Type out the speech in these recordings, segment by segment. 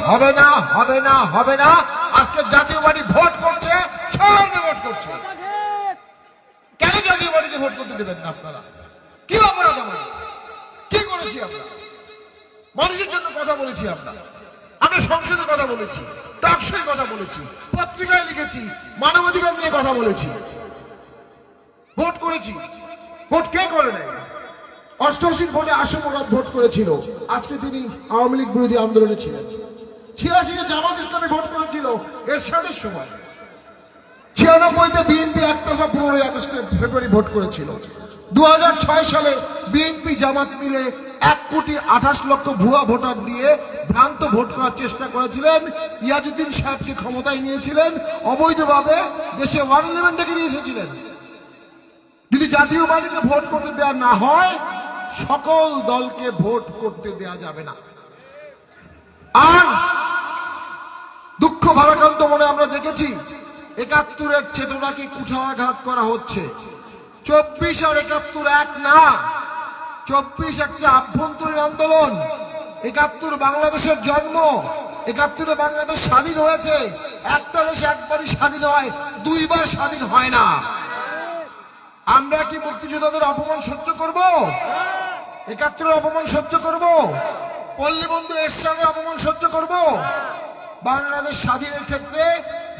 হবে না, হবে না, হবে না। আজকে জাতীয় পার্টি ভোট করছে, সবাইকে ভোট করছে। কেন জাতীয় পার্টিকে ভোট করতে দেবেন না আপনারা? কি অপরাধ আমরা, কি করেছি আমরা? মানুষের জন্য কথা বলেছি আমরা সংসদে কথা বলেছি, টকশোয় কথা বলেছি, পত্রিকায় লিখেছি, মানবাধিকার নিয়ে কথা বলেছি, ভোট করেছি। ভোট কে করে নেয়? 88 ভোটে আশু মোরাদ ভোট করেছিল, আজকে তিনি আওয়ামী লীগ বিরোধী আন্দোলনে ছিলেন। 86-এ জামাত ইসলামী ভোট করেছিল এরশাদের সময়। 96-তে বিএনপি একতরফা 15 আগস্টে ফেব্রুয়ারি ভোট করেছিল। 2006 সালে বিএনপি জামাত মিলে 1,28,00,000 ভুয়া ভোটার দিয়ে ভ্রান্ত ভোট করার চেষ্টা করেছিলেন। ইয়াজউদ্দিন সাহেবকে ক্ষমতায় নিয়েছিলেন, অবৈধভাবে দেশে 111 ডেকে নিয়ে এসেছিলেন। যদি জাতীয় পার্টিকে ভোট করতে দেওয়া না হয়, সকল দলকে ভোট করতে দেওয়া যাবে না। আর দুঃখ ভারাক্রান্ত মনে আমরা দেখেছি 71-এর চেতনাকে কুঠারাঘাত করা হচ্ছে। 24 আর 71 এক না। 24 একটা আভ্যন্তরীণ আন্দোলন। 71 বাংলাদেশের জন্ম। 71-এ বাংলাদেশ স্বাধীন হয়েছে। একটা দেশ একবারই স্বাধীন হয়, দুইবার স্বাধীন হয় না। আমরা কি মুক্তিযোদ্ধাদের অপমান সহ্য করব? 71-এর অপমান সহ্য করব? পল্লীবন্ধু এরশাদের অপমান সহ্য করব? বাংলাদেশ স্বাধীনের ক্ষেত্রে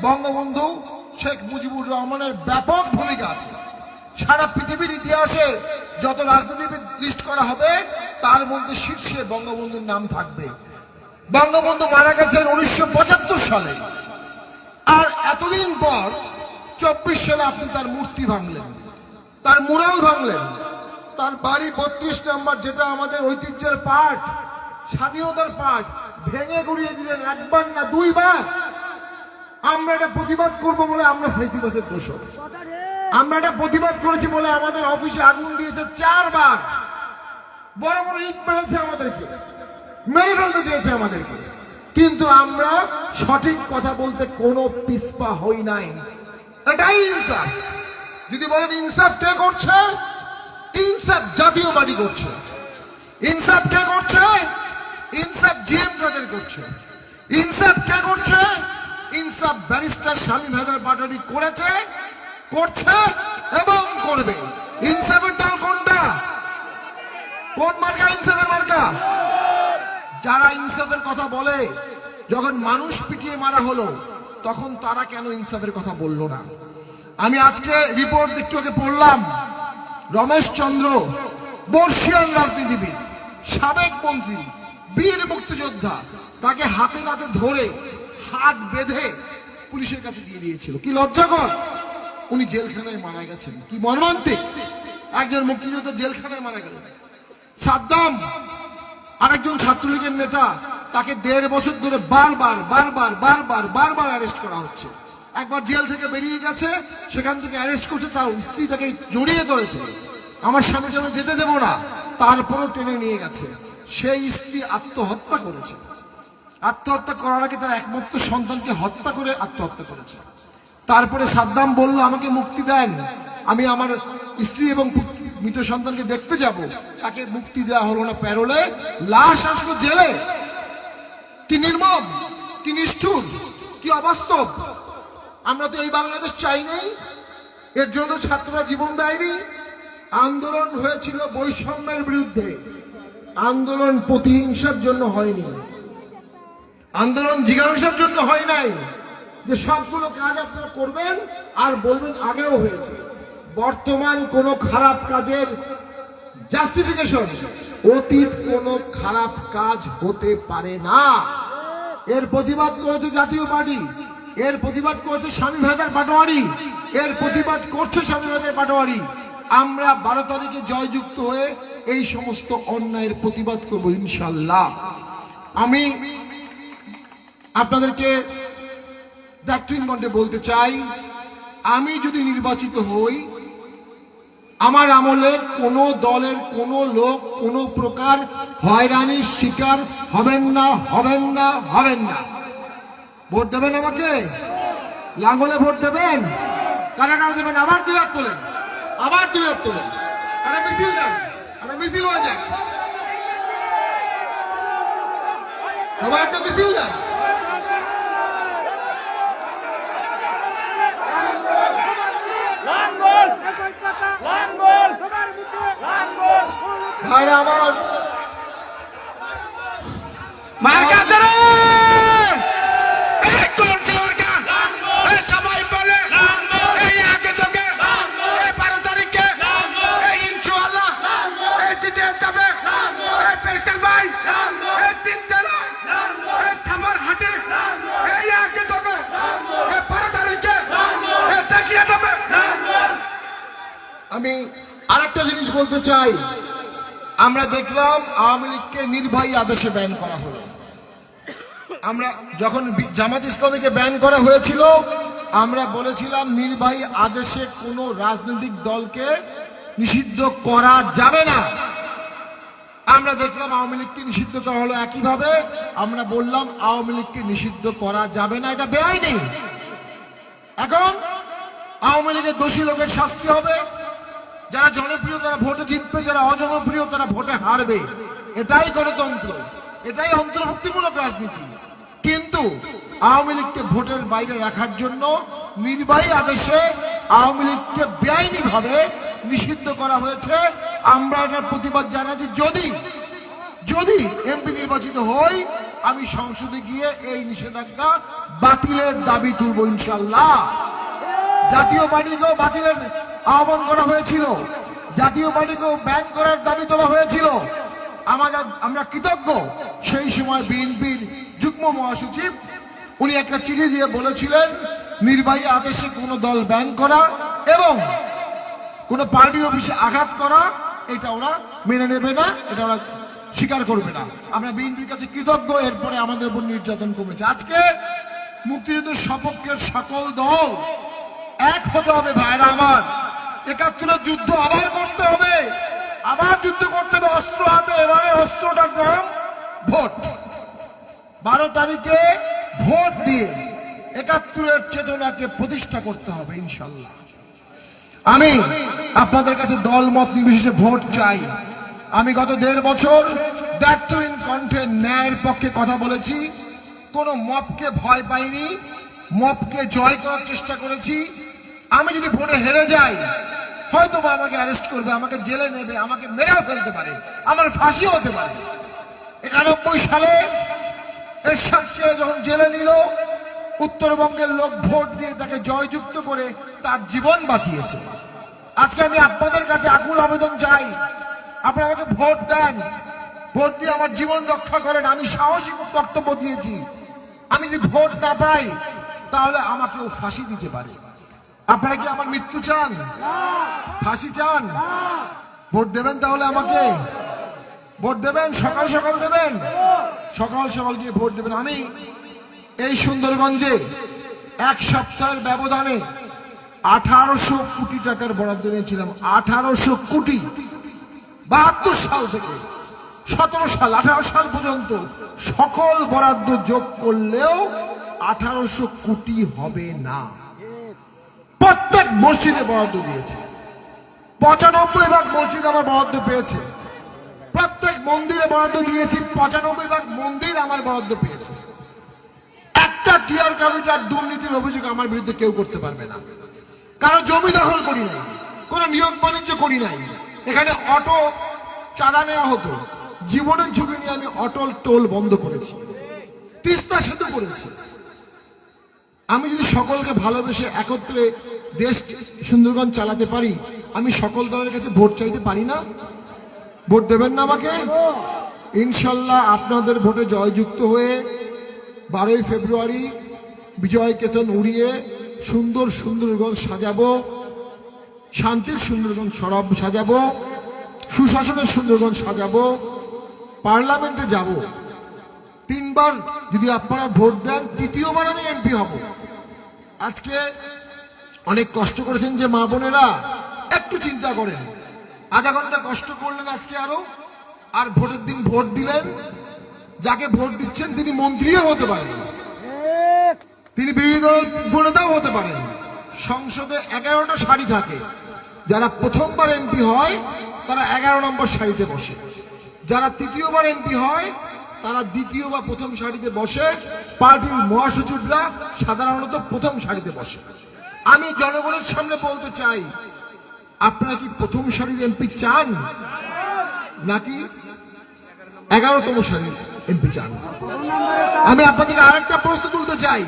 বঙ্গবন্ধু শেখ মুজিবুর রহমানের ব্যাপক ভূমিকা আছে। সারা পৃথিবীর ইতিহাসে যত রাজনীতিবিদ লিস্ট করা হবে তার মধ্যে শীর্ষে বঙ্গবন্ধুর নাম থাকবে। বঙ্গবন্ধু মারা গেছেন 1975 সালে। আর এতদিন পর 24 সালে আপনি তার মূর্তি ভাঙলেন, তার মুরাল ভাঙলেন, তার বাড়ি 32 নম্বর, যেটা আমাদের ঐতিহ্যের পাঠ, স্বাধীনতার পাঠ, ভেঙে গুড়িয়ে দিলেন একবার না দুইবার। আমরা এটা প্রতিবাদ করব বলে আমরা ফেসিবাসের দোষর। আমরা এটা প্রতিবাদ করেছি বলে আমাদের অফিসে আগুন দিয়েছে 4 বার। বড় বড় ইট মেরেছে আমাদেরকে, মেরে ফেলতে চেয়েছে আমাদেরকে। কিন্তু আমরা সঠিক কথা বলতে কোনো পিছপা হই নাই। এটাই ইনসাফ। যদি বলেন ইনসাফ কে করছে? ইনসাফ জাতীয় পার্টি করছে। ইনসাফ কে করছে? ইনসাফ জিএম কাদের করছে। ইনসাফ কে করছে? ইনসাফ ব্যারিস্টার শামীম হায়দার পাটোয়ারি করেছে, করছে এবং করবে। ইনসাফের দল কোনটা? কোন মার্কা? ইনসাফের মার্কা। যারা ইনসাফের কথা বলে, যখন মানুষ পিটিয়ে মারা হলো তখন তারা কেন ইনসাফের কথা বলল না? আমি আজকে রিপোর্ট একটু আগে পড়লাম, রমেশ চন্দ্র বর্ষিয়ান রাজনীতিবিদ, সাবেক মন্ত্রী, বীর মুক্তিযোদ্ধা, তাকে হাতে নাতে ধরে হাত বেঁধে পুলিশের কাছে দিয়ে দিয়েছিল। কি লজ্জাকর! উনি জেলখানায় মারা গেছেন। কি মর্মান্তিক! একজন মুক্তিযোদ্ধা জেলখানায় মারা গেল। সাদ্দাম আরেকজন ছাত্রলীগের নেতা, তাকে 1.5 বছর ধরে বারবার অ্যারেস্ট করা হচ্ছে। একবার জেল থেকে বেরিয়ে গেছে, সেখান থেকে অ্যারেস্ট করছে, তার স্ত্রী তাকে জড়িয়ে ধরেছে, আমার স্বামীকে আমি যেতে দেবো না, তারপরও টেনে নিয়ে গেছে। সেই স্ত্রী আত্মহত্যা করেছে। আত্মহত্যা করার আগে তার একমাত্র সন্তানকে হত্যা করে আত্মহত্যা করেছে। তারপরে সাদ্দাম বলল, আমাকে মুক্তি দেন, আমি আমার স্ত্রী এবং মৃত সন্তানকে দেখতে যাব। তাকে মুক্তি দেওয়া হলো না, প্যারোলে লাশ আসলো জেলে। কি নির্মম, কি নিষ্ঠুর, কি অবাস্তব! আমরা তো এই বাংলাদেশ চাই নাই। এর জন্য ছাত্ররা জীবন দেয়নি। আন্দোলন হয়েছিল বৈষম্যের বিরুদ্ধে, আন্দোলন প্রতিহিংসার জন্য হয়নি, আন্দোলন জিজ্ঞাসার জন্য হয় নাই যে সবগুলো কাজ আপনারা করবেন আর বলবেন আগেও হয়েছে। বর্তমান কোন খারাপ কাজের জাস্টিফিকেশন অতীত কোন খারাপ কাজ হতে পারে না। এর প্রতিবাদ করেছে জাতীয় পার্টি, এর প্রতিবাদ করেছে শামীম হায়দার পাটোয়ারি, এর প্রতিবাদ করছে শামীম হায়দার পাটোয়ারি। আমরা 12 তারিখে জয়যুক্ত হয়ে এই সমস্ত অন্যায়ের প্রতিবাদ করব ইনশাআল্লাহ। আমি আপনাদেরকে দায়িত্বহীন কণ্ঠে বলতে চাই, আমি যদি নির্বাচিত হই, আমার আমলে কোনো দলের কোনো লোক কোনো প্রকার হয়রানির শিকার হবেন না, হবেন না, হবেন না। ভোট দেবেন আমাকে? লাঙ্গলে ভোট দেবেন? কারা কারা দেবেন? আবার 2 হাত তোলেন, আবার 2 হাত তোলেন। একটা মিছিল দেন, একটা মিছিল হয়ে যাক। সবাই একটা মিছিল না। ভাইরা আমার মার্কা ধরে এক করছে মার্কা এই সবাই বলে এই আগে তোকে এই 12 তারিখে এই ইনশাআল্লাহ এই জিতে যাবে এই পেশাল ভাই এই চিন্তা নয় এই থামার হাটে এই আগে তোকে এই 12 তারিখে এই দেখিয়ে যাবে। আমি আরেকটা জিনিস বলতে চাই, আমরা দেখলাম আওয়ামী লীগকে নির্বাহী আদেশে ব্যান করা হলো। আমরা যখন জামাত ইসলামীকে ব্যান করা হয়েছিল, আমরা বলেছিলাম নির্বাহী আদেশে কোনো রাজনৈতিক দলকে নিষিদ্ধ করা যাবে না। আমরা দেখলাম আওয়ামী লীগকে নিষিদ্ধ করা হলো। একইভাবে আমরা বললাম আওয়ামী লীগকে নিষিদ্ধ করা যাবে না, এটা বেআইনি। এখন আওয়ামী লীগের দোষী লোকের শাস্তি হবে, যারা জনপ্রিয় তারা ভোটে জিতবে, যারা অজনপ্রিয় তারা ভোটে হারবে। এটাই গণতন্ত্র, এটাই অন্তর্ভুক্তিমূলক রাজনীতি। কিন্তু আওয়ামী লীগকে ভোটের বাইরে রাখার জন্য নির্বাহী আদেশে আওয়ামী লীগকে বেআইনি ভাবে নিষিদ্ধ করা হয়েছে। আমরা এটার প্রতিবাদ জানাচ্ছি। যদি এমপি নির্বাচিত হই, আমি সংসদে গিয়ে এই নিষেধাজ্ঞা বাতিলের দাবি তুলব ইনশাল্লাহ। জাতীয় পার্টিকেও বাতিলের আহ্বান করা হয়েছিল, জাতীয় পার্টিকেও ব্যান করার দাবি তোলা হয়েছিল। আমরা কৃতজ্ঞ, সেই সময় বিএনপির যুগ্ম মহাসচিব উনি একটা চিঠি দিয়ে বলেছিলেন নির্বাহী আদেশে কোনো দল ব্যান করা এবং কোনো পার্টি অফিসে আঘাত করা এটা ওরা মেনে নেবে না, এটা ওরা স্বীকার করবে না। আমরা বিএনপির কাছে কৃতজ্ঞ। এরপরে আমাদের উপর নির্যাতন কমেছে। আজকে মুক্তিযুদ্ধের সপক্ষের সকল দল এক হতে হবে ভাইরা আমার। ৭১ যুদ্ধ আবার করতে হবে, আবার যুদ্ধ করতে হবে অস্ত্র হাতে। এবারে অস্ত্রটার নাম ভোট। 12 তারিখে ভোট দিয়ে ৭১ চেতনাকে প্রতিষ্ঠা করতে হবে ইনশাল্লাহ। আমি আপনাদের কাছে দল মত নির্বিশেষে ভোট চাই। আমি গত ১.৫ বছর দায়িত্বহীন কণ্ঠে ন্যায়ের পক্ষে কথা বলেছি। কোন মবকে ভয় পাইনি, মবকে জয় করার চেষ্টা করেছি। আমি যদি ভোটে হেরে যাই, হয়তো বা আমাকে অ্যারেস্ট করবে, আমাকে জেলে নেবে, আমাকে মেরেও ফেলতে পারে, আমার ফাঁসিও হতে পারে। ৯১ সালে এরশাদকে যখন জেলে নিল, উত্তরবঙ্গের লোক ভোট দিয়ে তাকে জয়যুক্ত করে তার জীবন বাঁচিয়েছে। আজকে আমি আপনাদের কাছে আকুল আবেদন চাই, আপনারা আমাকে ভোট দেন, ভোট দিয়ে আমার জীবন রক্ষা করেন। আমি সাহসী বক্তব্য দিয়েছি, আমি যদি ভোট না পাই তাহলে আমাকেও ফাঁসি দিতে পারে। আপনারা কি আমার মৃত্যু চান? ফাঁসি চান? ভোট দেবেন তাহলে আমাকে? ভোট দেবেন? সকাল সকাল দেবেন, সকাল সকাল গিয়ে ভোট দেবেন। আমি এই সুন্দরগঞ্জে 1 সপ্তাহের ব্যবধানে 1800 কোটি টাকার বরাদ্দ নিয়েছিলাম। 1800 কোটি। 72 সাল থেকে 17 সাল 18 সাল পর্যন্ত সকল বরাদ্দ যোগ করলেও 1800 কোটি হবে না। প্রত্যেক মসজিদে বরাদ্দ দিয়েছে। 95 ভাগ মসজিদ আমার বরাদ্দ পেয়েছে। প্রত্যেক মন্দিরে বরাদ্দ দিয়েছি। 95 ভাগ মন্দির আমার বরাদ্দ পেয়েছে। একটা টিআর কমিটির দুর্নীতির অভিযোগ আমার বিরুদ্ধে কেউ করতে পারবে না। কারণ জমি দখল করি নাই, কোন নিয়োগ বাণিজ্য করি নাই। এখানে অটো চাঁদা নেওয়া হতো, জীবনের ঝুঁকি নিয়ে আমি অটল টোল বন্ধ করেছি, তিস্তা সেতু করেছি। আমি যদি সকলকে ভালোবেসে একত্রে দেশ সুন্দরগঞ্জ চালাতে পারি, আমি সকল দলের কাছে ভোট চাইতে পারি না? ভোট দেবেন না আমাকে? ইনশাল্লাহ আপনাদের ভোটে জয়যুক্ত হয়ে 12ই ফেব্রুয়ারি বিজয় কেতন উড়িয়ে সুন্দর সুন্দরগঞ্জ সাজাবো, শান্তির সুন্দরগঞ্জ সাজাবো, সুশাসনের সুন্দরগঞ্জ সাজাবো, পার্লামেন্টে যাব। 3 বার যদি আপনারা ভোট দেন, 3য় আমি এমপি হব। আজকে অনেক কষ্ট করেছেন যে মা বোনেরা, একটু চিন্তা করেন, আধা ঘন্টা কষ্ট করলেন আজকে আরো, আর ভোটের দিন ভোট দিলেন। যাকে ভোট দিচ্ছেন তিনি মন্ত্রীও হতে পারেন, তিনি বিরোধী দল নেতাও হতে পারেন। সংসদে 11টা সারি থাকে। যারা প্রথমবার এমপি হয় তারা 11 নম্বর সারিতে বসে, যারা 3য়বার এমপি হয় তারা দ্বিতীয় বা প্রথম সারিতে বসে, পার্টির মহাসচিবরা সাধারণত প্রথম সারিতে বসে। আমি জনগণের সামনে বলতে চাই, আপনারা কি প্রথম সারির এমপি চান নাকি 11তম সারির এমপি চান? আমি আপনাকে আরেকটা প্রশ্ন তুলতে চাই।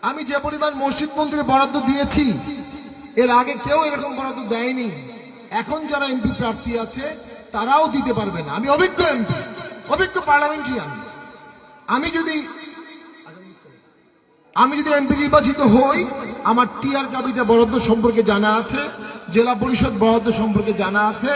আমি যে পরিমাণ মসজিদ মন্দিরে বরাদ্দ দিয়েছি, এর আগে কেউ এরকম বরাদ্দ দেয়নি। এখন যারা এমপি প্রার্থী আছে তারাও দিতে পারবে না। আমি অভিজ্ঞ এমপি, অভিজ্ঞ পার্লামেন্টারিয়ান। আমি যদি এমপি নির্বাচিত হই, আমার টিআর কাবিতে বরাদ্দ সম্পর্কে জানা আছে, জেলা পরিষদ বরাদ্দ সম্পর্কে জানা আছে,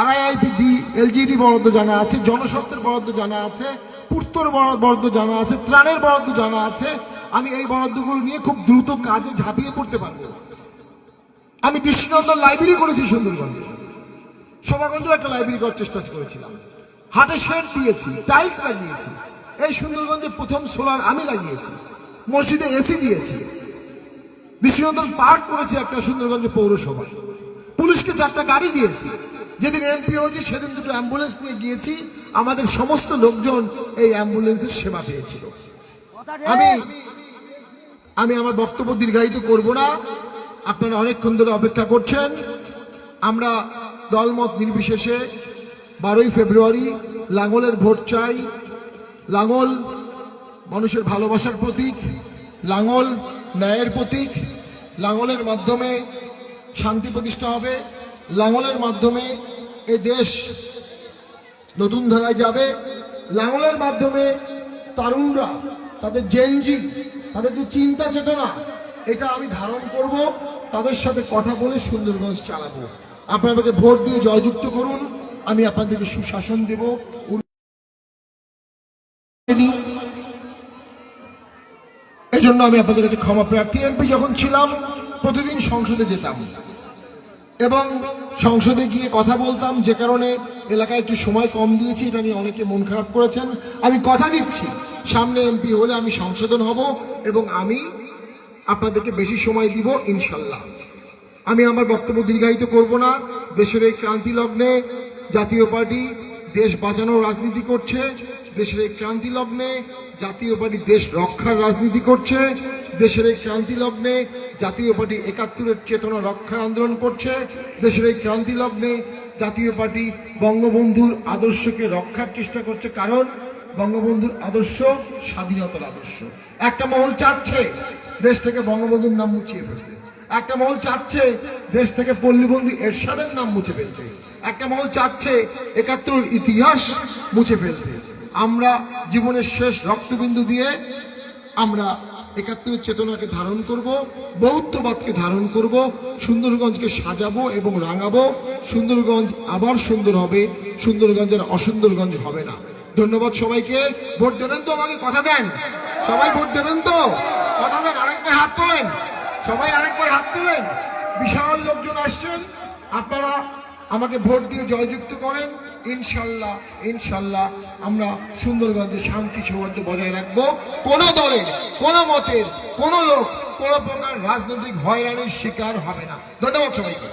RIIPD LGD বরাদ্দ জানা আছে, জনস্বাস্থ্যের বরাদ্দ জানা আছে, পূর্তর বরাদ্দ জানা আছে, ত্রাণের বরাদ্দ জানা আছে। আমি এই বরাদ্দগুলো নিয়ে খুব দ্রুত কাজে ঝাঁপিয়ে পড়তে পারবো। আমি দৃষ্টিনন্দন লাইব্রেরি করেছি সুন্দরগঞ্জে, শোভাগঞ্জে একটা লাইব্রেরি করার চেষ্টা করেছিলাম, হাটে শেড দিয়েছি, টাইলস লাগিয়েছি। এই সুন্দরগঞ্জে প্রথম সোলার আমি লাগিয়েছি, মসজিদে এসি দিয়েছি, দৃষ্টিনন্দন পার্ক করেছি একটা সুন্দরগঞ্জে পৌরসভা, পুলিশকে 4টা গাড়ি দিয়েছি। যেদিন এমপি হয়েছি সেদিন 2টো অ্যাম্বুলেন্স নিয়ে গিয়েছি, আমাদের সমস্ত লোকজন এই অ্যাম্বুলেন্সের সেবা পেয়েছিল। আমি আমার বক্তব্য দীর্ঘায়িত করব না, আপনারা অনেকক্ষণ ধরে অপেক্ষা করছেন। আমরা দলমত নির্বিশেষে 12ই ফেব্রুয়ারি লাঙ্গলের ভোট চাই। লাঙ্গল মানুষের ভালোবাসার প্রতীক, লাঙ্গল ন্যায়ের প্রতীক। লাঙ্গলের মাধ্যমে শান্তি প্রতিষ্ঠা হবে, লাঙ্গলের মাধ্যমে এই দেশ নতুন ধারায় যাবে। লাঙ্গলের মাধ্যমে তরুণরা তাদের জেনজি, তাদের যে চিন্তা চেতনা, এটা আমি ধারণ করব, তাদের সাথে কথা বলে সুন্দরগঞ্জ চালাবো। আপনারা আমাকে ভোট দিয়ে জয়যুক্ত করুন, আমি আপনাদেরকে সুশাসন দেব। এই জন্য আমি আপনাদের কাছে ক্ষমা প্রার্থী। এমপি যখন ছিলাম প্রতিদিন সংসদে যেতাম এবং সংসদে গিয়ে কথা বলতাম, যে কারণে এলাকায় একটু সময় কম দিয়েছি, এটা নিয়ে অনেকে মন খারাপ করেছেন। আমি কথা দিচ্ছি, সামনে এমপি হলে আমি সংশোধন হব এবং আমি আপনাদেরকে বেশি সময় দিব ইনশাল্লাহ। আমি আমার বক্তব্য দীর্ঘায়িত করব না। দেশের এই ক্রান্তি লগ্নে জাতীয় পার্টি দেশ বাঁচানোর রাজনীতি করছে, দেশের এই ক্রান্তি লগ্নে জাতীয় পার্টি দেশ রক্ষার রাজনীতি করছে, দেশের এই ক্রান্তি লগ্নে জাতীয় পার্টি ৭১-এর চেতনা রক্ষার আন্দোলন করছে, দেশের এই ক্রান্তি লগ্নে জাতীয় পার্টি বঙ্গবন্ধুর আদর্শকে রক্ষার চেষ্টা করছে। কারণ বঙ্গবন্ধুর আদর্শ স্বাধীনতার আদর্শ। একটা মহল চাচ্ছে দেশ থেকে বঙ্গবন্ধুর নাম মুছিয়ে ফেলতে, একটা মহল চাচ্ছে দেশ থেকে পল্লীবন্ধু এরশাদের নাম মুছে ফেলতে, একটা মহল চাচ্ছে ৭১-এর ইতিহাস মুছে ফেলতে। আমরা জীবনের শেষ রক্তবিন্দু দিয়ে আমরা ৭১-এর চেতনাকে ধারণ করব, বৌদ্ধবাদকে ধারণ করব, সুন্দরগঞ্জকে সাজাবো এবং রাঙাবো। সুন্দরগঞ্জ আবার সুন্দর হবে, সুন্দরগঞ্জের অসুন্দরগঞ্জ হবে না। ধন্যবাদ সবাইকে। ভোট দেবেন তো? আমাকে কথা দেন, সবাই ভোট দেবেন তো? কথা দেন, আরেকবার হাত তোলেন, সবাই আরেকবার হাত তোলেন। বিশাল লোকজন আসছেন, আপনারা আমাকে ভোট দিয়ে জয়যুক্ত করেন। ইনশাল্লাহ ইনশাল্লাহ আমরা সুন্দরগঞ্জে শান্তি সৌহার্দ্য বজায় রাখবো। কোনো দলের, কোনো মতের, কোনো লোক কোনো প্রকার রাজনৈতিক হয়রানির শিকার হবে না। ধন্যবাদ সবাইকে।